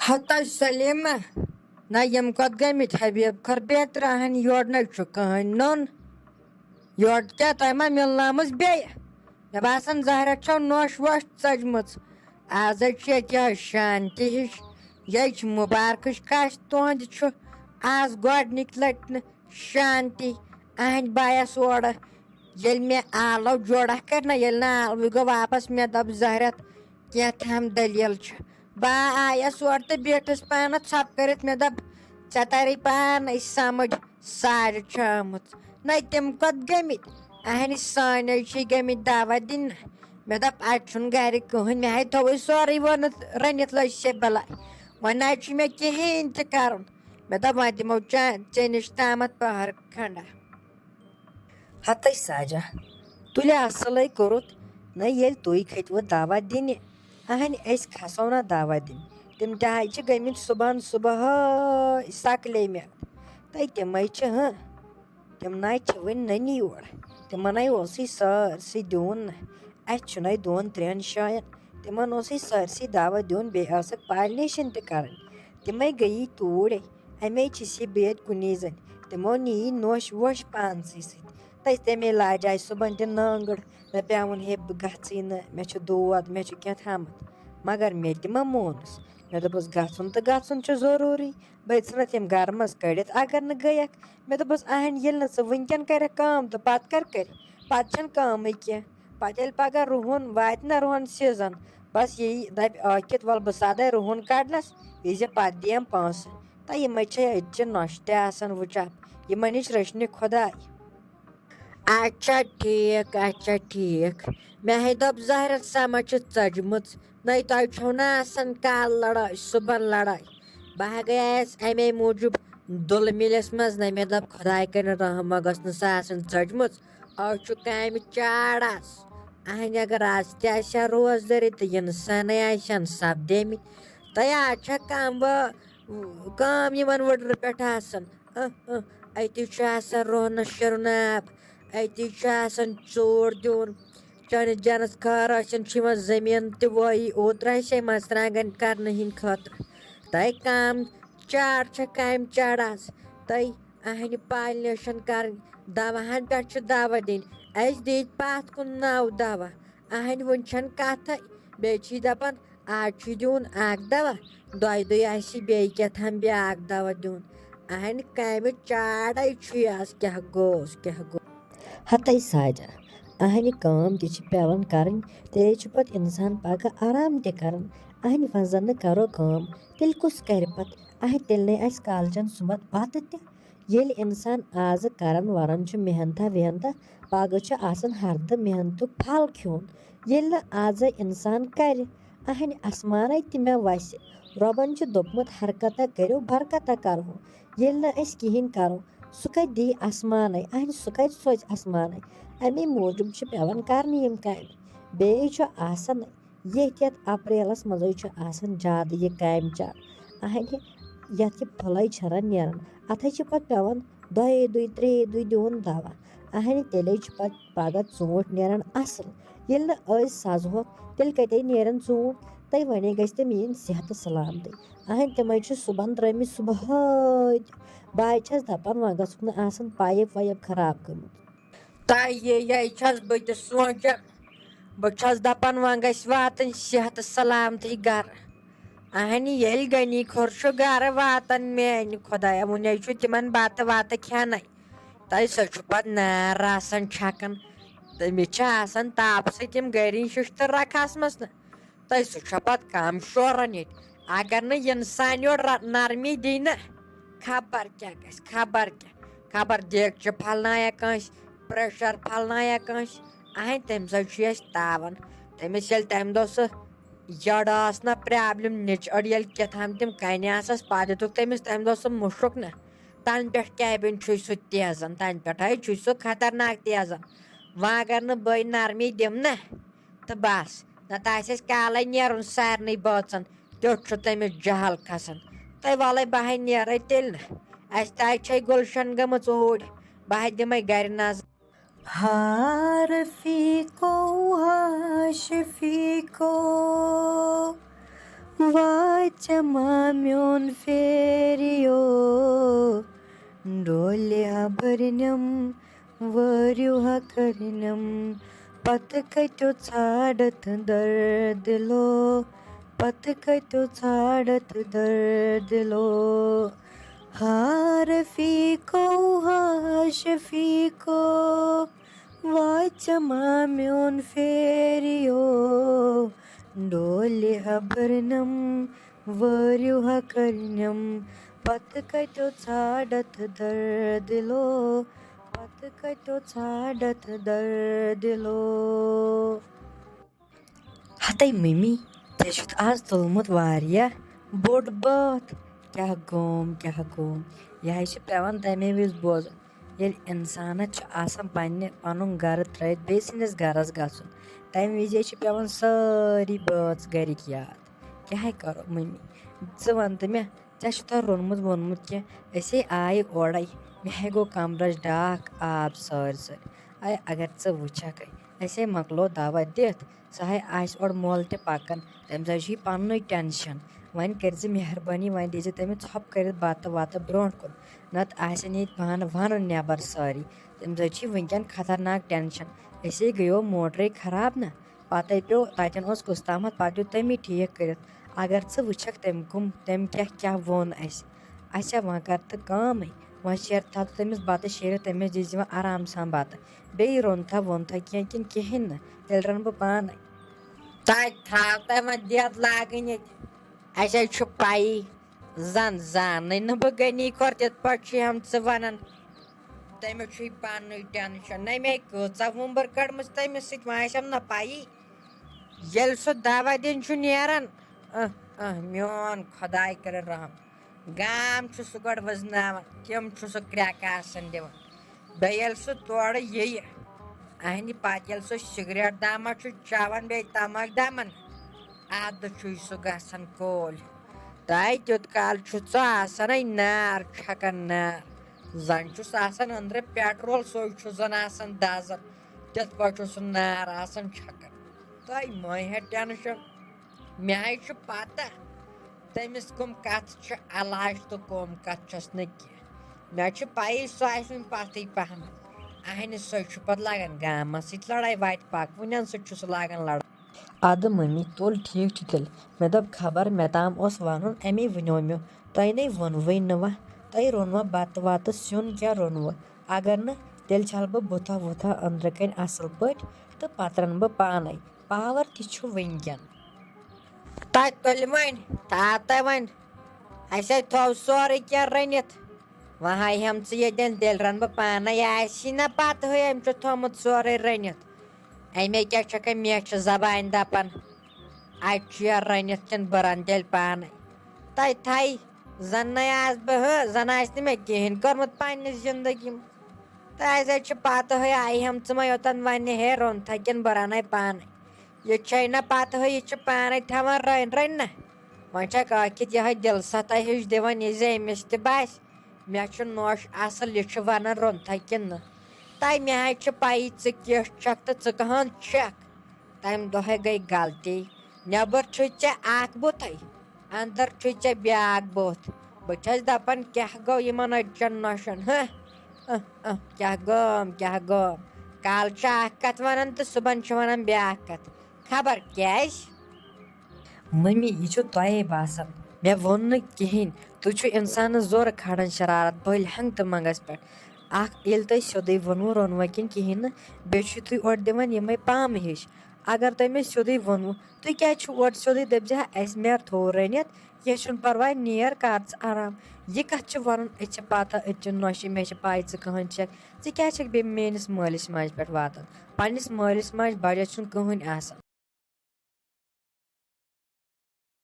ہتہ سلیمہ نہ یم کت گٔمٕتۍ حبیب خر بیتراہن یور نہ چھُ کٕہٕنۍ نوٚن یور کیٛاہ تۄہہِ ما مِلنٲمٕژ بیٚیہِ مےٚ باسان زہرا چھو نوش ووش ژٔجمٕژ آز حظ چھِ ییٚتہِ یِہٕے شانتی ہِش یے چھِ مُبارکٕچ کَش تُہُنٛدِ چھُ آز گۄڈنِکۍ لَٹہِ شانتی أہٕنٛدِ بایَس اورٕ ییٚلہِ مےٚ آلو جوڑا کٔرۍ نہ ییٚلہِ نہٕ آلوٕے گوٚو واپس مےٚ دوٚپ زہرت کینٛہہ دٔلیٖل چھِ بہٕ آیَس اورٕ تہٕ بیٖٹھٕس پانہٕ ژھۄپہٕ کٔرِتھ مےٚ دوٚپ ژےٚ تَرِ پانَے سَمٕجھ سارِ چھِ آمٕژ نہ تِم کوٚت گٔمٕتۍ اہنہِ سٲنۍ حظ چھِ گٔمٕتۍ دعوت دِنہِ مےٚ دوٚپ اَتہِ چھُنہٕ گَرِ کٕہٕنۍ مےٚ حظ تھوٚوُے سورُے ووٚنُتھ رٔنِتھ لٔج سے بَلاے وۄنۍ نہ حظ چھُ مےٚ کِہیٖنۍ تہِ کَرُن مےٚ دوٚپ وۄنۍ دِمو ژےٚ نِش تامَتھ پٔہر کھنٛڈا ہَتَے ساجا تُلہِ اَصٕلٕے کوٚرُتھ نہ ییٚلہِ تُہۍ کھٔتوٕ دعوت دِنہِ اہنہِ أسۍ کھسو نہ دعوت دِنہِ تِم تہِ حظ چھِ گٔمٕتۍ صُبحٲے سَکلے مےٚ تہٕ تِمَے چھِ تِم نہ حظ چھِ وٕنہِ نٔنی یور تِمن ہَے اوسُے سٲرسٕے دیُن نہ اَسہِ چھُنَے 2-3 جایَن تِمن اوسُے سٲرسٕے دعوت دیُن بیٚیہِ ٲسٕکھ پالنیشَن تہِ کَرٕنۍ تِمَے گٔیی توٗرۍ اَمے چھِس یہِ بیٚیہِ کُنی زٔنۍ تِمو نِیی نوش ووش پانسٕے سۭتۍ تہٕ تَمے لاجاے صُبحن تہِ نٲنٛگٕر مےٚ پیوُن ہے بہٕ گژھٕے نہٕ مےٚ چھُ دود مےٚ چھُ کینٛہہ تھامُت مگر مےٚ تہِ ما مونُس مےٚ دوٚپُس گژھُن تہٕ گژھُن چھُ ضروٗری بہٕ ژھٕنَتھ یِم گرٕ منٛز کٔڑِتھ اگر نہٕ گٔیَکھ مےٚ دوٚپُس اہنہِ ییٚلہِ نہٕ ژٕ وٕنکٮ۪ن کَرٮ۪کھ کٲم تہٕ پَتہٕ کر کٔرِ پَتہٕ چھَنہٕ کٲمٕے کینٛہہ پَتہٕ ییٚلہِ پَگاہ رُہُن واتہِ نہ رُہُن سیٖزَن بَس یی دَپہِ ٲکھِتھ وَلہٕ بہٕ سَدَے رُہُن کَڑنَس وِزِ پَتہٕ دِیَم پونٛسہٕ تہٕ یِمَے چھے أتۍچہِ نۄشہِ تہِ آسان وٕچھان یِمَن نِش رٔچھنہِ خۄداے اچھا ٹھیٖک مےٚ ہے دوٚپ زہرت سَما چھِ ژٔجمٕژ نَے تۄہہِ چھو نہ آسان کالہٕ لڑٲے صُبحن لڑٲے بہٕ ہا گٔیَس اَمے موٗجوٗب دُلہٕ مِلِس منٛز نہ مےٚ دوٚپ خۄداے کٔرِنۍ رحم وۄنۍ گٔژھ نہٕ سۄ آسٕنۍ ژٔجمٕژ آز چھُ کامہِ چاڑ آز اہنہِ اگر آز تہِ آسہِ ہا روزدٲری تہٕ اِنسانَے آسہِ ہَن سپدیمٕتۍ تۄہہِ آز چھا کٲم یِمن وٕڈرٕ پٮ۪ٹھ آسان أتی چھُ آسان رۄہنَس شِرُن آب أتی چھُ آسان ژوٗر دیُن چٲنِس جَنَس خٲر ٲسِن چھُ یِوان زٔمیٖن تہِ وٲیی اوترٕ آسے مرژٕوانٛگن کرنہٕ ہِنٛدۍ خٲطرٕ تۄہہِ کام چاڑ چھےٚ کامہِ چاڑ آز تۄہہِ اہنہِ پالنیشَن کَرٕنۍ دَواہَن پٮ۪ٹھ چھِ دعوت دِنۍ اَسہِ دِتۍ پَتھ کُن 9 دوا اہنہِ وٕنہِ چھَنہٕ کَتھَے بیٚیہِ چھی دَپان آز چھُے دیُن اَکھ دوا 2 آسہِ بیٚیہِ کیٛاہتام بیٛاکھ دوا دیُن اہنہِ کامہِ چاڑَے چھُے آز کیٛاہ گوٚو ہَتَے ساجا اہنہِ کٲم تہِ چھِ پٮ۪وان کَرٕنۍ تیٚلے چھُ پَتہٕ اِنسان پَگاہ آرام تہِ کَران اہنہِ وۄنۍ زَن نہٕ کَرو کٲم تیٚلہِ کُس کَرِ پَتہٕ تیٚلہِ نے اَسہِ کالچَن صُبحن بَتہٕ تہِ ییٚلہِ اِنسان آزٕ کَران وَران چھُ محنتہ وحنتہ پَگاہ چھُ آسان ہردٕ محنتُک پھل کھیوٚن ییٚلہِ نہٕ آزَے اِنسان کَرِ اہنہِ اَسمانے تہِ مےٚ وَسہِ رۄبَن چھُ دوٚپمُت حرکتہ کٔرِو برکتہ کَرہو ییٚلہِ نہٕ أسۍ کِہیٖنۍ کَرو سُہ کَتہِ دِیہِ اَسمانَے اہنہِ سُہ کَتہِ سوزِ اَسمانَے اَمے موٗجوٗب چھِ پٮ۪وان کَرنہِ یِم کامہِ بیٚیہِ چھُ آسان یَتھ اَپریلَس منٛزٕے چھُ آسان زیادٕ یہِ کامہِ چاڑ اہنہِ یَتھ یہِ پھٕلَے چھَنہ نیران اَتھَے چھِ پَتہٕ پٮ۪وان 2 3 دیُن دَوا اہنہِ تیٚلے چھُ پَتہٕ پَگاہ ژوٗنٛٹھۍ نیران اَصٕل ییٚلہِ نہٕ أسۍ سَزہوکھ تیٚلہِ کَتے نیرن ژوٗنٛٹھۍ تہٕ وَنے گژھِ تِم یِنۍ صحتہٕ سلامتٕے اہنہِ تِمَے چھِ صُبحن ترٛٲمٕتۍ صُبحٲے بہٕ حظ چھَس دَپان وۄنۍ گٔژھٕکھ نہٕ آسان پایِپ وایِپ خراب گٔمٕژ یے چھَس بہٕ تہِ سونٛچان بہٕ چھَس دَپان وۄنۍ گژھِ واتٕنۍ صحتہٕ سلامتٕے گَرٕ اہنہِ ییٚلہِ غنی کھوٚر چھُ گَرٕ واتان میٛانہِ خۄدایا وُنہِ چھُ تِمن بَتہٕ وَتہٕ کھٮ۪نَے تہٕ سُہ چھُ پَتہٕ نار آسان چھَکان تٔمِس چھِ آسان تاپہٕ سۭتۍ یِم گَرِنۍ شِشتٕر رَکھاسمَس نہٕ تہٕ سُہ چھُ پَتہٕ کَم شوران ییٚتہِ اگر نہٕ اِنسان یورٕ نرمی دی نہٕ خبر کیٛاہ گژھِ خبر دیگچہِ پھلنایا کٲنٛسہِ پرٛیشَر پھلنایا کٲنٛسہِ اہنہِ تَمہِ سۭتۍ چھُ اَسہِ تاوان تٔمِس ییٚلہِ تَمہِ دۄہ سُہ جَڈ ٲس نہ پرٛابلِم نِچ أڑ ییٚلہِ کیٛاہتام تِم کَنہِ آسَس پَتہٕ دِتُکھ تٔمِس تَمہِ دۄہ سُہ مُشُک نہ تَنہٕ پٮ۪ٹھ کیبِن چھُے سُہ تیزان تَنہٕ پٮ۪ٹھ حظ چھُے سُہ خطرناک تیزان وۄنۍ اگر نہٕ بٔے نرمی دِمہٕ نہ تہٕ بَس نَتہٕ آسہِ اَسہِ کالَے نیرُن سارنٕے بٲژَن تیُتھ چھُ تٔمِس جہل کھسان تہٕ وَلَے بہٕ ہَے نیرَے تیٚلہِ نہٕ اَسہِ تہِ حظ چھے گُلشَن گٔمٕژ اوٗرۍ بہٕ ہَے دِمَے گَرِ نظر رفیقو ہاں شفیقو واچ میون فیریو ڈولیا بھرنم وریو کرنم پتہ کتو ژھاڑت درد لو پتہ کتو ژھاڑت درد لو ہار فیکو ہا شفیکو واچ میون فیریو ڈولیا بھرنم وریو کرنم پتہ کتو ژھاڑت درد لو پتہ کتو ژھاڑت درد لو. ہتے ممی ژےٚ چھُتھ آز تُلمُت واریاہ بوٚڑ بٲتھ. کیٛاہ گوم کیٛاہ گوم یہِ حظ چھِ پٮ۪وان تَمے وِزِ بوزُن ییٚلہِ اِنسانَس چھُ آسان پَنُن گَرٕ ترٛٲیِتھ بیٚیہِ سٕنٛدِس گَرَس گژھُن تَمہِ وِزِ حظ چھِ پٮ۪وان سٲری بٲژ گَرِکۍ یاد. کیٛاہ کَرو مٔمی ژٕ وَن تہٕ مےٚ ژےٚ چھُتھا روٚنمُت ووٚنمُت کینٛہہ أسے آیہِ اورَے مےٚ ہے گوٚو کَمرَس ڈاکھ آب سٲرۍ اگر ژٕ وٕچھکھ اَسے مۄکلو دوا دِتھ سُہ ہے آسہِ اورٕ مۄل تہِ پَکان تٔمِس حظ چھُ یہِ پَننُے ٹٮ۪نشَن. وۄنۍ کٔرۍ زِ مہربٲنی وۄنۍ دیٖزِ تٔمِس ژھۄپہٕ کٔرِتھ بَتہٕ وَتہٕ برونٛٹھ کُن نَتہٕ آسن ییٚتہِ بانہٕ وَنُن نٮ۪بر سٲری. تٔمِس حظ چھِ وٕنکٮ۪ن خطرناک ٹٮ۪نشَن أسے گٔیو موٹرٕے خراب نہ پَتَے پیوٚو تَتٮ۪ن اوس کُستامَتھ پَتہٕ دیُت تٔمی ٹھیٖک کٔرِتھ. اگر ژٕ وٕچھکھ تٔمۍ کیٛاہ ووٚن اَسہِ اچھا وۄنۍ کَر تہٕ کٲمٕے وۄنۍ تھاو تٔمِس بَتہٕ شیٖرِتھ تٔمِس دِزِ وۄنۍ آرام سان بَتہٕ بیٚیہِ روٚنتھا ووٚنتھا کینٛہہ کِنہٕ کِہیٖنۍ نہٕ تیٚلہِ رَنہٕ بہٕ پانَے. تَتہِ تھاو تۄہہِ وۄنۍ دٮ۪د لاگٕنۍ ییٚتہِ اَسہِ حظ چھُ پَیی زَن زانٕے نہٕ بہٕ غنی کھۄر تِتھ پٲٹھۍ چھِہم ژٕ وَنان تٔمِس چھُے پَننُے ٹٮ۪نشَن نہ مے کۭژاہ وُمبٕر کٔڑمٕژ تٔمِس سۭتۍ وۄنۍ آسٮ۪م نہ پَیی ییٚلہِ سُہ دوا دِنۍ چھُ نیران میون خۄداے کٔرِنۍ رحم گام چھُ سُہ گۄڈٕ وٕزناوان تِم چھُ سُہ کرٛٮ۪کہٕ آسان دِوان بیٚیہِ ییٚلہِ سُہ تورٕ یِیہِ اَہنہِ پَتہٕ ییٚلہِ سُہ سِگریٹ دامہ چھُ چٮ۪وان بیٚیہِ تَماکھ دَمَن اَدٕ چھُے سُہ گژھان کوٗل. تۄہہِ تیُت کال چھُ سُہ آسانٕے نار چھَکان نار زَن چھُس آسان أنٛدرٕ پٮ۪ٹرول سُے چھُ زَن آسان دَزان تِتھ پٲٹھۍ چھُ سُہ نار آسان چھَکان. تۄہہِ مٔہ ہے ٹٮ۪نشَن مےٚ حظ چھُ پَتہ تٔمِس کٕم کَتھٕ چھِ علاج تہٕ کٕم کَتھٕ چھَس نہٕ کینٛہہ مےٚ چھُ پَیی سُہ آسہِ وۄنۍ پَتھٕے پَہم اَہنہِ سُے چھُ پَتہٕ لَگان گامَس سۭتۍ لَڑٲے وَتہِ پَکوٕنٮ۪ن سۭتۍ چھُ سُہ لاگان لَڑٲے. اَدٕ مٔمی تُل ٹھیٖک چھُ تیٚلہِ مےٚ دوٚپ خبر مےٚ تام اوس وَنُن اَمے وٕنیو مےٚ تۄہہِ نَے ووٚنوُے نہٕ وۄنۍ تۄہہِ روٚنوٕ بَتہٕ وَتہٕ سیُن کیٛاہ روٚنوٕ اگر نہٕ تیٚلہِ چھَلہٕ بہٕ بُتھا وُتھا أنٛدرٕ کَنۍ اَصٕل پٲٹھۍ تہٕ پَتہٕ رَنہٕ بہٕ پانَے پاوَر تہِ چھُ وٕنکٮ۪ن. تَتہِ تُلہِ وۄنۍ تھاو تۄہہِ وۄنۍ اَسہِ ہے تھوٚو سورُے کینٛہہ رٔنِتھ وۄنۍ ہایہَم ژٕ ییٚتٮ۪ن تیٚلہِ رَنہٕ بہٕ پانَے آسی نہ پَتہٕ ہٕے أمۍ چھُ تھوٚمُت سورُے رٔنِتھ اَمے کیٛاہ چھَکھ میچھِ زبانہِ دَپان اَتہِ چھُ یا رٔنِتھ کِنہٕ بہٕ رَنہٕ تیٚلہِ پانَے. تَتہِ تھَے زَن نَے آسہٕ بہٕ زَن آسہِ نہٕ مےٚ کِہیٖنۍ کوٚرمُت پنٛنہِ زِندگی منٛز تہٕ اَسہِ حظ چھِ پَتہٕ ہٕے آیہَم ژٕ مہ یوٚتَن وَنہِ ہے روٚنتھا کِنہٕ بہٕ رَنَے پانَے یہِ چھے نہ پَتہٕ ہٕے یہِ چھِ پانَے تھاوان رٔنۍ نہ وۄنۍ چھَکھ ٲکھِتھ یِہوٚے دِل سَتاے ہِش دِوان یہِ زِ أمِس تہِ باسہِ مےٚ چھُ نوش اَصٕل یہِ چھُ وَنان روٚنتھا کِنہٕ نہٕ. تۄہہِ مےٚ حظ چھِ پَیی ژٕ کِژھ چھَکھ تہٕ ژٕ کٕہٕنۍ چھَکھ تَمہِ دۄہَے گٔے غلطی نٮ۪بر چھُے ژےٚ اَکھ بُتھٕے اَندَر چھُے ژےٚ بیٛاکھ بُتھ بہٕ چھَس دَپان کیٛاہ گوٚو یِمَن أڑچَن نۄشَن کیٛاہ گوم کالہٕ چھِ اَکھ کَتھ وَنان تہٕ صُبحن چھِ وَنان بیٛاکھ کَتھ خبر کیٛازِ. مٔمی یہِ چھُ تۄہے باسان مےٚ ووٚن نہٕ کِہیٖنۍ تُہۍ چھُو اِنسانَس زورٕ کھالان شرارت بٔلۍ ہنٛگتہٕ منٛگَس پٮ۪ٹھ اَکھ ییٚلہِ تۄہہِ سیوٚدُے ووٚنوُ روٚنوَ کِنہٕ کِہیٖنۍ نہٕ بیٚیہِ چھُو تُہۍ اورٕ دِوان یِمَے پامہٕ ہِش اگر تۄہہِ مےٚ سیوٚدُے ووٚنوُ تُہۍ کیٛازِ چھُو اورٕ سیوٚدُے دٔپۍزِ ہا اَسہِ مےٚ تھوٚو رٔنِتھ کینٛہہ چھُنہٕ پَرواے نیر کَر ژٕ آرام یہِ کَتھ چھِ وَنُن أسۍ چھِ پَتہ أسۍ چھِ نۄشہِ مےٚ چھِ پَے ژٕ کٕہٕنۍ چھَکھ ژٕ کیٛازِ چھَکھ بیٚیہِ میٛٲنِس مٲلِس ماجہِ پٮ۪ٹھ واتان پنٛنِس مٲلِس ماجہِ بَجَس چھُنہٕ کٕہٕنۍ آسان